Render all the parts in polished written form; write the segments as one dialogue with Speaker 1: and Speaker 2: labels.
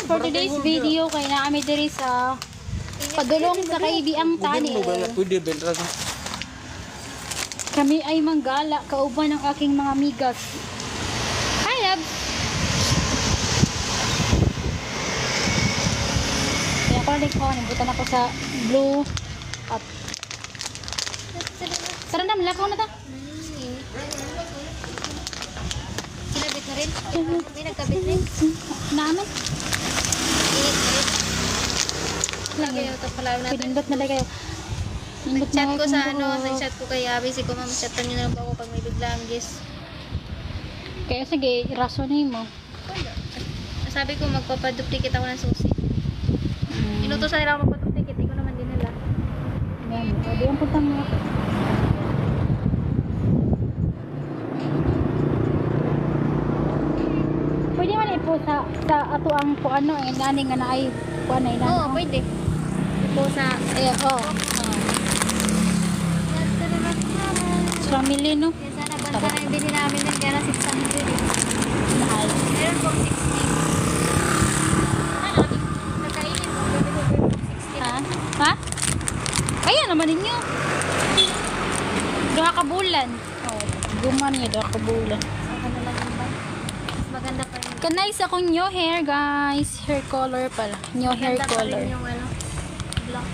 Speaker 1: for today's video kay na kami diri sa padulong sa kaibiang tani. Kami ay manggala kauban ng aking mga migas. Hi, love. Kaya ko like ko, nibutan ako sa blue at tara na, malakaw na ta.
Speaker 2: Kinabit na rin? Hindi nagkabit rin?
Speaker 1: Naman.
Speaker 2: Lagi yung tapalaw natin.
Speaker 1: Pinindot na lang kayo.
Speaker 2: Nag-chat ko sa nag-chat ko kay Abby. Si ko ma'am-chatan nyo na ba ako pag may biglang gis.
Speaker 1: Kaya sige, irasonin mo.
Speaker 2: Sabi ko magpapaduplicate ako ng susi. Inutosan nila ako magpaduplicate. Hindi ko naman din nila.
Speaker 1: Yan, pwede yung punta mo. Pwede man ipo sa ato ang po ano, nani nga na ay po ano,
Speaker 2: Oo, pwede. Ipo sa...
Speaker 1: Ayan, oo. Sa mili, no?
Speaker 2: Kaya sana banta na yung bili namin din. Kaya na 600 eh.
Speaker 1: Mahal.
Speaker 2: Meron pong 60. Nakainin mo. Bili ko yung 60.
Speaker 1: Ha? Ha? Kaya naman ninyo. Duha ka bulan. Oh, guman niya, duha ka bulan.
Speaker 2: Saka na lang naman. Mas maganda pa rin.
Speaker 1: Kanay sa akong new hair, guys. Hair color pala. New hair
Speaker 2: Maganda pa
Speaker 1: color.
Speaker 2: rin yung ano, black.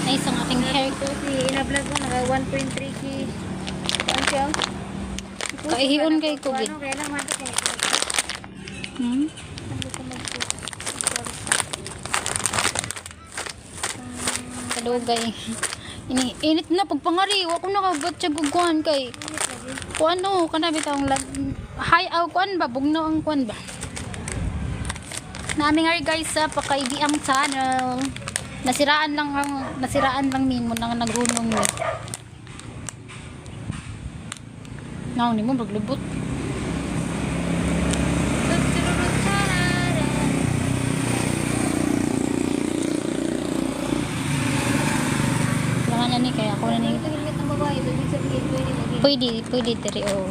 Speaker 1: Nice ang aking hair.
Speaker 2: Ito si ina-vlog ko, naka 1.3k. Kuan siya?
Speaker 1: Kaihion kay ko, gid.
Speaker 2: Ano, kaya lang mati kaya.
Speaker 1: Hmm?
Speaker 2: Hindi ko mag-post.
Speaker 1: Kadugay. Init na pagpangari. Wa ko nakabat siya guguan kay. Kuan no, kana bitaw hi aw kuan ba bugno ang kuan ba. Nami nga guys sa pakaibiang channel. Nasiraan lang min mo nang naghunong ni. Naw ni mo maglubot. Langan na ni kaya ako na ni.
Speaker 2: Ito helmet ng babae, ibig sabihin pwede
Speaker 1: Pwede diri oh.